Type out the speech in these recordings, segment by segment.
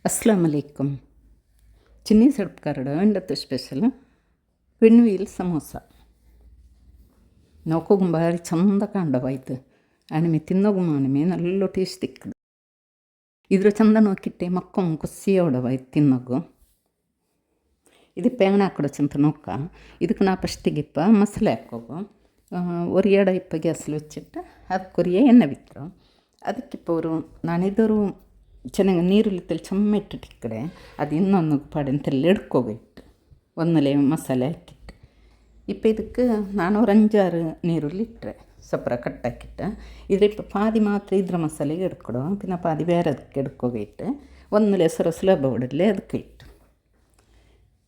ಅಸ್ಲಾಂ ಅಲೈಕುಮ್. ಚಿನ್ನಿ ಸಡ್ಪ್ಕಾರಡು ಇಂಡತ್ತು special ಪಿನ್ವೀಲ್ samosa ನೋಕೋಗು ಬಾರಿ ಚಂದ ಕಾಂಡವಾಯ್ತು. ಅಣಿಮೆ ತಿನ್ನೋಗು ಅಣಿಮೆ ನಲ್ಲೋ taste ತಿಕ್ಕದು. ಇದ್ರ ಚಂದ ನೋಕಿಟ್ಟೆ ಮಕ್ಕೊಂದು ಕೊಸ್ಸಿಯ ಹೊಡವಾಯ್ತು ತಿನ್ನೋಗು. ಇದು ಪೇಂಗಣ ಹಾಕೊಡು ಚಂತ ನೋಕ್ಕ. ಇದಕ್ಕೆ ನಾ ಫಸ್ಟಿಗಿಪ್ಪ ಮಸಾಲೆ ಹಾಕೋಗು. ஒரு ಎಡ ಇಪ್ಪ ಗ್ಯಾಸಲ್ಲಿ വെച്ചിട്ട് ಅದಕ್ಕೊರಿಯ ಎಣ್ಣೆ ಬಿತ್ತರು. ಅದಕ್ಕಿಪ್ಪ ಅವರು ನಾನಿದ್ದರು ಚೆನ್ನಾಗಿ ನೀರುಳ್ಳಿ ಚೆಮ್ಮ ಇಟ್ಟಿಟ್ಟು ಈ ಕಡೆ ಅದು ಇನ್ನೊಂದು ಪಾಡಂತೆಲ್ಲ ಎಡ್ಕೋಗಿಟ್ಟು ಒಂದಲೇ ಮಸಾಲೆ ಹಾಕಿಟ್ಟು ಇಪ್ಪ ಇದಕ್ಕೆ ನಾನು ஒரு 5-6 ನೀರುಳ್ಳಿ ಇಟ್ಟರೆ ಸಪ್ರ ಕಟ್ಟಾಕಿಟ್ಟು ಇದ್ರ ಪಾದಿ ಮಾತ್ರ ಇದ್ರ ಮಸಾಲೆಗೆ ಎಡ್ಕೊಡು ಪಿನ್ನ ಪಾದಿ ಬೇರೆ ಅದಕ್ಕೆ ಎಡ್ಕೋಗಿಟ್ಟು ಒಂದಲೇ ಸುಲಭ ಹೊಡಲೇ ಅದಕ್ಕೆ ಇಟ್ಟು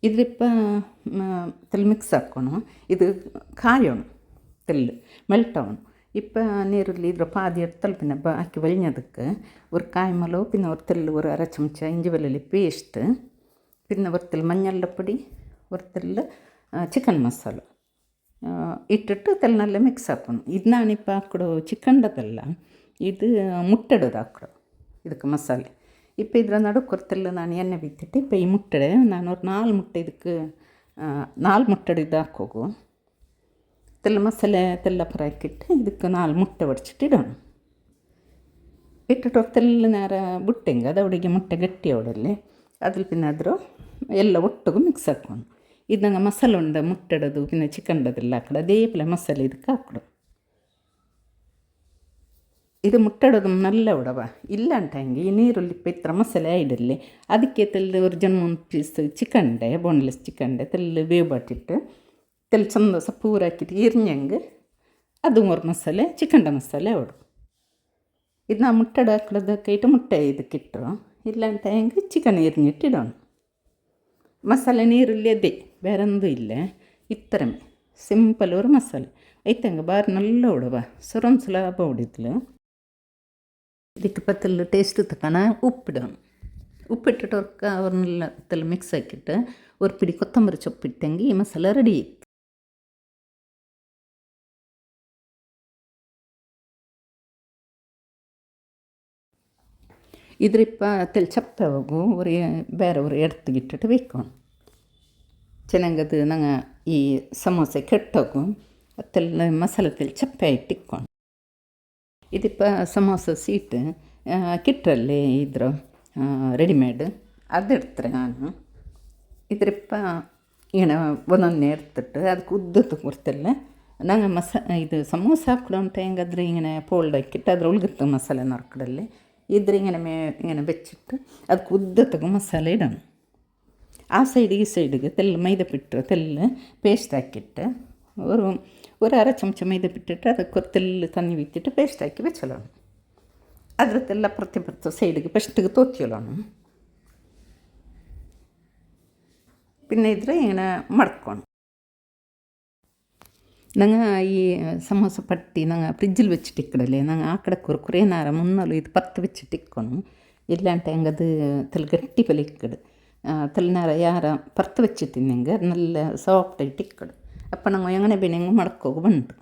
ಇದ್ರಿಪ್ಪ ತೆಲ್ ಮಿಕ್ಸ್ ಹಾಕೋಣ. ಇದು ಕಾಯೋಣ ತೆಲ್ಲು ಮೆಲ್ಟವನು ಇಪ್ಪ ನೀರುಳ್ಳಿ ಇದ್ರ ಪಾದಿ ಎಡ್ತಲ್ ಪಿನ್ನ ಹಾಕಿ ಒಳ್ഞ്ഞದಕ್ಕೆ ஒரு காய்மலோ பின்ன ஒரு தெல்லு ஒரு அரை சமச்சா இஞ்சி வெள்ளுள்ளி பேஸ்ட்டு பின்ன ஒரு தெல் மஞ்சள் பொடி ஒரு தெல்லு ಚಿಕನ್ ಮಸಾಲ ಇಟ್ಟಿಟ್ಟು ತೆಲ್ಲನಲ್ಲೇ ಮಿಕ್ಸ್ ಹಾಕೋಣ. ಇದು ನಾನಿಪ್ಪ ಹಾಕೊಡು ಚಿಕನ್ದಲ್ಲ, ಇದು ಮುಟ್ಟೆಡೋದು ಹಾಕೊಡು ಇದಕ್ಕೆ ಮಸಾಲೆ. ಇಪ್ಪ ಇದ್ರ ನಡುಕ್ಕೆ ஒரு ತೆಲ್ಲು ನಾನು ಎಣ್ಣೆ ಬಿತ್ತಿಟ್ಟು ಇಪ್ಪ ಈ ಮುಟ್ಟೆಡೆ ನಾನು ஒரு 4 ಮುಟ್ಟೆ ಇದಕ್ಕೆ 4 ಮುಟ್ಟೆಡಿದ್ದು ಹಾಕೋಗು. ತೆಲ್ಲ ಮಸಾಲೆ ತೆಲ್ಲ ಫ್ರೈಕಿಟ್ಟು ಇದಕ್ಕೆ 4 ಮುಟ್ಟೆ ಒಡಿಸಿಟ್ಟು ಇಡೋಣ. ಇಟ್ಟಿಟ್ಟು ತೆಲ್ಲ ನೇರ ಬುಟ್ಟೆಂಗೆ ಅದು ಅವಡಿಗೆ ಮುಟ್ಟೆ ಗಟ್ಟಿ ಅವಡಲ್ಲಿ ಅದ್ರ ಪಿನ್ನಾದರೂ ಎಲ್ಲ ಒಟ್ಟಿಗೂ ಮಿಕ್ಸ್ ಹಾಕೋಣ. ಇದಂಗೆ ಮಸಾಲೆ ಉಂಡ ಮುಟ್ಟೆಡೋದು ಪಿನ್ನ ಚಿಕನ್ದೆಲ್ಲ ಹಾಕೊಡು ಅದೇ ಪಲ ಮಸಾಲೆ ಇದಕ್ಕೆ ಹಾಕೊಡು. ಇದು ಮುಟ್ಟೆಡೋದು ನಲ್ಲ ಉಡವ ಇಲ್ಲ ಅಂತ ಹಂಗೆ ಈ ನೀರುಳ್ಳಿ ಇತ್ರ ಮಸಾಲೆ ಇಡಲಿ ಅದಕ್ಕೆ ತೆಲ್ಲು ஒரு 2-3 ಪೀಸ್ ಚಿಕನ್ಡೆ ಬೋನ್ಲೆಸ್ ಚಿಕನ್ಡೆ ತೆಲ್ಲು ಬೇಯ್ಬಾಟಿಟ್ಟು ತೆಲ್ ಚಂದ ಸಪೂರ ಹಾಕಿಟ್ಟು ಈರ್ഞ്ഞಂಗೆ ಅದು 3 ಮಸಾಲೆ ಚಿಕನ್ಡ ಮಸಾಲೆ ಅವಡು. ಇದು ನಾ ಮುಟ್ಟೆಡ ಹಾಕೋದಕ್ಕೆ ಇಟ್ಟು ಮುಟ್ಟೆ ಇದಕ್ಕಿಟ್ಟರು ಇಲ್ಲ ಅಂತ ಹೆಂಗೆ ಚಿಕನ್ ಈರ್ഞ്ഞിಟ್ಟಿಡೋಣ. ಮಸಾಲೆ ನೀರುಳ್ಳಿ ಅದೇ ಬೇರೊಂದು ಇಲ್ಲ ಇತ್ತರ ಸಿಂಪಲ್ ஒரு ಮಸಾಲೆ ಐತಂಗೆ ಬಾರಿ ನಲ್ಲ ಉಡವ ಸೊರೊಂದು ಸುಲಭ ಹೊಡಿದ್ಲು. ಇದಕ್ಕೆ ಪತ್ತಲು ಟೇಸ್ಟ್ ತಕ್ಕನ ಉಪ್ಪಿಡೋಣ. ಉಪ್ಪಿಟ್ಟಿಟ್ಟು ಅವ್ರನ್ನೆಲ್ಲ ತೆಲ್ಲ ಮಿಕ್ಸ್ ಹಾಕಿಟ್ಟು ஒரு பிடி ಕೊತ್ತಂಬರಿ ಸೊಪ್ಪಿಟ್ಟಂಗೆ ಈ ಮಸಾಲೆ ರೆಡಿ ಇತ್ತು. ಇದ್ರಿಪ್ಪ ತೆಲ್ ಚಪ್ಪೆ ಹೋಗು ஒரு ಬೇರೆ ஒரு ಎಡ್ತಿಗಿಟ್ಟಿಟ್ಟು ಬೇಕೋಣ ಚೆನ್ನಾಗದು ನಂಗೆ ಈ ಸಮೋಸೆ ಕೆಟ್ಟೋಗು ಅದೆಲ್ಲ ಮಸಾಲೆ ತೆಲ್ ಚಪ್ಪೆ ಇಟ್ಟಿಕ್ಕೊಂಡು ಇದಿಪ್ಪ ಸಮೋಸ ಸೀಟ್ ಕಿಟ್ಟರಲ್ಲಿ ಇದ್ರು ರೆಡಿಮೇಡ್ ಅದು ಇಡ್ತಾರೆ ನಾನು. ಇದ್ರಿಪ್ಪ ಏನ ಒಂದೊಂದೇ ಇರ್ತಿಟ್ಟು ಅದಕ್ಕೆ ಉದ್ದತ್ತು ಕೊಡ್ತಿಲ್ಲ ನಂಗೆ ಇದು ಸಮೋಸ ಹಾಕೊಡು ಅಂತ ಹೆಂಗಾದ್ರೆ ಹಿಂಗೆ ಪೋಲ್ಡ್ ಹಾಕಿಟ್ಟು ಅದ್ರ ಉಳ್ಗುತ್ತೆ ಮಸಾಲೆ ನರ್ಕಡಲ್ಲಿ ಇದ್ರೆ ಹಿಂಗೆ ಬೆಚ್ಚಿಟ್ಟು ಅದಕ್ಕೆ ಉದ್ದತ್ತಗೂ ಮಸಾಲೆ ಇಡೋಣ. ಆ ಸೈಡಿಗೆ ಈ ಸೈಡಿಗೆ ತೆಲ್ಲ ಮೈದಾ ಪಿಟ್ಟು ತೆಲ್ಲ ಪೇಸ್ಟ್ ಹಾಕಿಟ್ಟು ஒரு அரை ಚಮಚ ಮೈದಾ ಪಿಟ್ಟಿಟ್ಟು ಅದಕ್ಕೆ ತೆಲ್ಲ ತಣ್ಣಿ ಬಿತ್ತಿಟ್ಟು ಪೇಸ್ಟ್ ಹಾಕಿ ಬೆಚ್ಚಲೋಣ. ಅದ್ರದ್ದೆಲ್ಲ ಪ್ರತಿ ಸೈಡಿಗೆ ಫಸ್ಟಿಗೆ ತೋತಿಯಲೋಣ. പിന്നെ ಇದ್ರೆ ಇങ്ങനെ ಮಡ್ಕೊಂಡು ನಂಗೆ ಈ ಸಮೋಸ ಪಟ್ಟಿ ನಂಗೆ ಫ್ರಿಜ್ಜಿಲ್ വെച്ചിട്ട് ಇಕ್ಕಡಲೆ ನಂಗೆ ಆ ಕಡೆ ಕುರ್ಕುರೆ ನಾರ ಮುನ್ನಲು ಇದು ಪತ್ತು വെച്ചിട്ട് ಇಕ್ಕೊಂಡು ಇಲ್ಲ ಅಂತ ಹೆಂಗೆ ಅದು ತೆಲ್ ಗಟ್ಟಿ ಪಲೆ ಇಕ್ಕಡು ತೆಲ್ ನಾರ ಯಾರ ಪರ್ತು വെച്ചിട്ട് ನಂಗೆ നല്ല ಸಾಫ್ಟಾയിട്ട് ಇಕ್ಕಡು ಅಪ್ಪ ನಂಗೆ ಎങ്ങനെ ಬೇನೆಂಗೆ ಮಡ್ಕೋಗು ಬಂತು.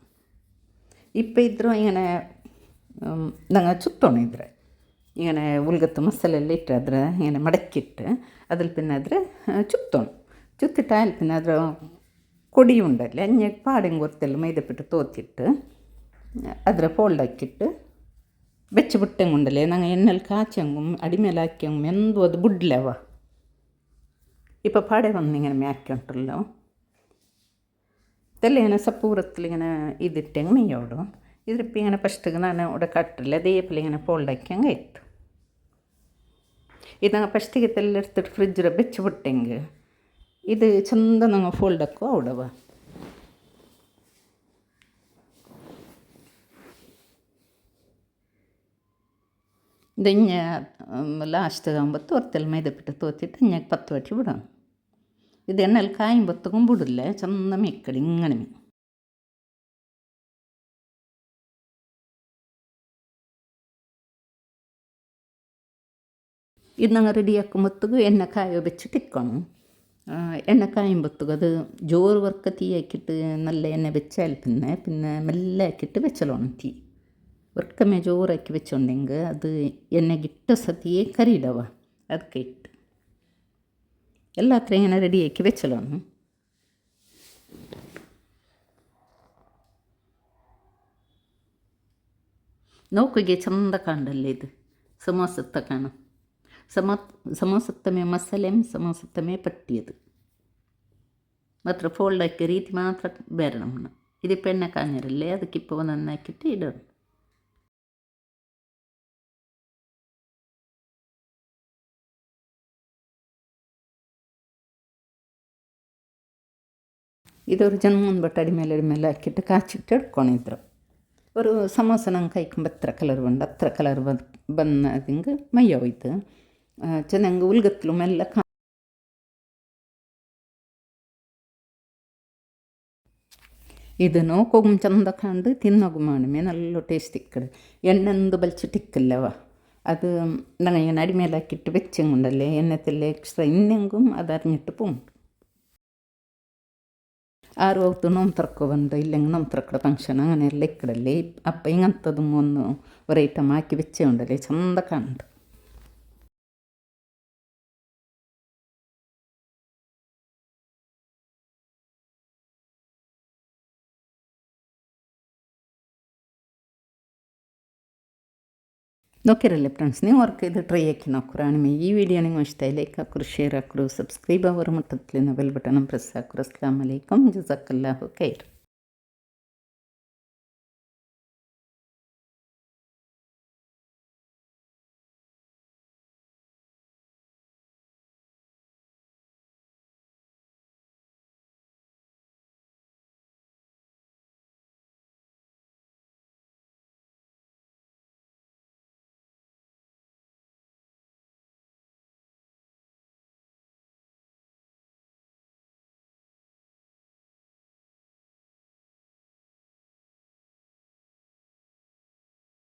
ಇಪ್ಪ ಇದ್ರು ಇങ്ങനെ ನಂಗೆ ಚುತ್ತೋಣ ಇದ್ರೆ ಇങ്ങനെ ಉಲ್ಗತ್ತು ಮಸಾಲೆ ಎಲ್ಲ ಇಟ್ಟರೆ ಅದ್ರ ಇങ്ങനെ ಮಡಕ್ಕಿಟ್ಟು ಅದ್ರ ಪಿನ್ನಾದರೆ ಚುತ್ತೋಣ ಚುತ್ತಿಟ್ಟು ಆಯ್ಲು ಪಿನ್ನ ಅದ್ರ ಕೊಡಿ ಉಂಡಲ್ಲಿ ಅಂಜಕ್ಕೆ ಪಾಡೆಂಗೆ ಗೊತ್ತಿಲ್ಲ ಮೈದಾ ಪಿಟ್ಟು ತೋತಿಟ್ಟು ಅದರ ಫೋಲ್ಡ್ ಹಾಕಿಟ್ಟು ಬೆಚ್ಚ ಬಿಟ್ಟಂಗೆ ಉಂಡಲೆ ನಂಗೆ ಎಣ್ಣೆಲ್ಲಿ ಕಾಚಂಗು ಅಡಿ ಮೇಲೆ ಹಾಕ್ಯಂಗೆ ಮೆಂದು ಅದು ಬುಡ್ಲೆವ ಇಪ್ಪ ಪಾಡೆ ಒಂದು ಹಿಂಗೆ ಮ್ಯಾಕಿ ಉಂಟಲ್ಲ ತೆಲ್ಲ ಏನ ಸಪೂರತ್ತಲಿങ്ങനെ ಇದಿಟ್ಟಂಗೆ ಮೇಯೋಡು ಇದ್ರಿಪ್ಪ ಹಿಂಗೆ ಫಸ್ಟಿಗೆ ನಾನು ಕಟ್ಟರಲ್ಲ ಅದೇ ಪಲ್ಲ ಹಿಂಗೆ ಫೋಲ್ಡ್ ಹಾಕ್ಯಂಗೆ ಇತ್ತು. ಇದು ನಂಗೆ ಫಸ್ಟಿಗೆ ತೆಲ್ಲ ಇರ್ತಿಟ್ಟು ಫ್ರಿಜ್ಜರ ಬೆಚ್ಚ ಬಿಟ್ಟಂಗೆ ಇದು ಚಂದ ನಂಗೆ ಫೋಲ್ಡ್ ಹಾಕೋ ಅವಡವ. ಇದು ಹಿಂಗೆ ಲಾಸ್ಟಿಗೆ ಅಂಬತ್ತು ಹೊರತೆಲ್ಲ ಮೈದಾ ಪಿಟ್ಟು ತೋತಿಟ್ಟು ಹಿಂಗೆ 10 ವಾಟಿ ಬಿಡೋಣ. ಇದು ಎಣ್ಣೆಲ್ಲಿ ಕಾಯಿ ಬತ್ತಗೊಂಡು ಬಿಡಲ್ಲ ಚಂದ ಮೆಕ್ಕಡಿ ಹಿಂಗನೆ ಇದು ನಂಗೆ ರೆಡಿ ಹಾಕೊಂಬತ್ತಿಗೂ ಎಣ್ಣೆ ಕಾಯೋ ಬೆಚ್ಚಿಟ್ಟು ಇಕ್ಕೊಂಡು ಎಣ್ಣೆ ಕಾಯಿಂಬತ್ತಿಗೂ ಅದು ಜೋರು ವರ್ಕ തീ ಹಾಕಿಟ್ಟು നല്ല ಎಣ್ಣೆ ಬೆಚ್ಚಾಲ್ പിന്നെ മെല്ലെ ಹಾಕಿಟ್ಟು ಬೆಚ್ಚಲೋಣ തീ ವರ್ಕಮೆ ಜೋರು ಹಾಕಿ ಬೆಚ್ಚೊಂಡೆಂಗೆ ಅದು ಎಣ್ಣೆಗಿಟ್ಟ ಸತಿಯೇ ಕರಿಡವ ಅದಕ್ಕೆ ಇಟ್ಟು ಎಲ್ಲ ಹತ್ರ ಏನೋ ರೆಡಿ ಆಕಿ വെച്ചലോನು ನೋಕಿಗೆ ಚಂದ ಕಾಂಡಲ್ಲ ಇದು ಸಮೋಸತ್ತ ಕಾಣ ಸಮೋಸತ್ತಮೇ ಮಸಾಲೆ ಸಮೋಸತ್ತಮೇ ಪಟ್ಟಿಯದು ಮಾತ್ರ ಫೋಲ್ಡ್ ಹಾಕಿ ರೀತಿ ಮಾತ್ರ ಬೇರೆ ನಮ್ಮನ್ನ ಇದು ಪೆಣ್ಣೆ ಕಾഞ്ഞിರല്ലേ ಅದಕ್ಕಿಪ್ಪ ಒಂದನ್ನು ಹಾಕಿಟ್ಟು ಇಡೋದು. ಇದವರು ಜನ್ಮೂನ್ ಬಟ್ ಅಡಿಮೇಲೆ ಹಾಕಿಟ್ಟು ಕಾಚಿಟ್ಟು ಹಿಡ್ಕೊಂಡಿದ್ರು. ഒരു സമോസ ನಂಗೆ ಕೈಕೊಂಬ ಹತ್ರ ಕಲರ್ ಬಂದು ಹತ್ರ ಕಲರ್ ಬಂದಿಂಗೆ ಮೈಯ ಹೋಯ್ತು ಚೆನ್ನಾಗಿ ಉಲ್ಗತ್ಲು ಮೆಲ್ಲ ಇದನ್ನು ಕೊಗು ಚಂದ ಕಂಡು ತಿನ್ನೋಗು ಮಾಡಮೇ നല്ല ಟೇಸ್ಟ್ ಇಕ್ಕಡೆ ಎಣ್ಣೆಂದು ಬಲ್ಚಿಟ್ಟಿಕ್ಕಲ್ಲವ ಅದು ನನಗೆ ನಡಿ ಮೇಲೆ ಹಾಕಿಟ್ಟು ಬೆಚ್ಚಂಗುಂಡಲ್ಲೇ ಎಣ್ಣೆ ತೆಲ್ಲೆ ಎಕ್ಸ್ಟ್ರಾ ಇನ್ನೆಂಗೂ ಅದು ಅರಿഞ്ഞിട്ട് പോകും. ಆರು ಹೋಗ್ತು ನೋವು ತರ್ಕೊಬಂದು ಇಲ್ಲಂಗೆ ನೋವು ತರ್ಕಡ ಫಂಕ್ಷನ್ അങ്ങനെയെಲ್ಲ ಇಕ್ಕಡಲ್ಲಿ ಅಪ್ಪ ಹಿಂಗಂಥದ್ದು ಒಂದು ഒരു ಐಟಮ್ ಹಾಕಿ ಬೆಚ್ಚೆ ಉಂಡಲ್ಲಿ ಚಂದ ಕಂಡು. ನೋಕಿರಲ್ಲ ಫ್ರೆಂಡ್ಸ್ ನೀವು ವರ್ಕ್ ಇದು ಟ್ರೈ ಹಾಕಿ ನೋಕ್ರು ಆಮೇಲೆ ಈ ವಿಡಿಯೋ ನಿಮ್ಗೆ ಇಷ್ಟ ಲೈಕ್ ಹಾಕ್ರು ಶೇರ್ ಹಾಕ್ರು ಸಬ್ಸ್ಕ್ರೈಬ್ ಆಗೋರು ಮಟ್ಟತ್ಲಿನ ಬೆಲ್ ಬಟನ್ ಪ್ರೆಸ್ ಹಾಕ್ರು. ಅಸ್ಸಲಾಮು ಅಲೈಕುಮ್ ಜಜಾಕಲ್ಲಾಹು ಖೈರ್.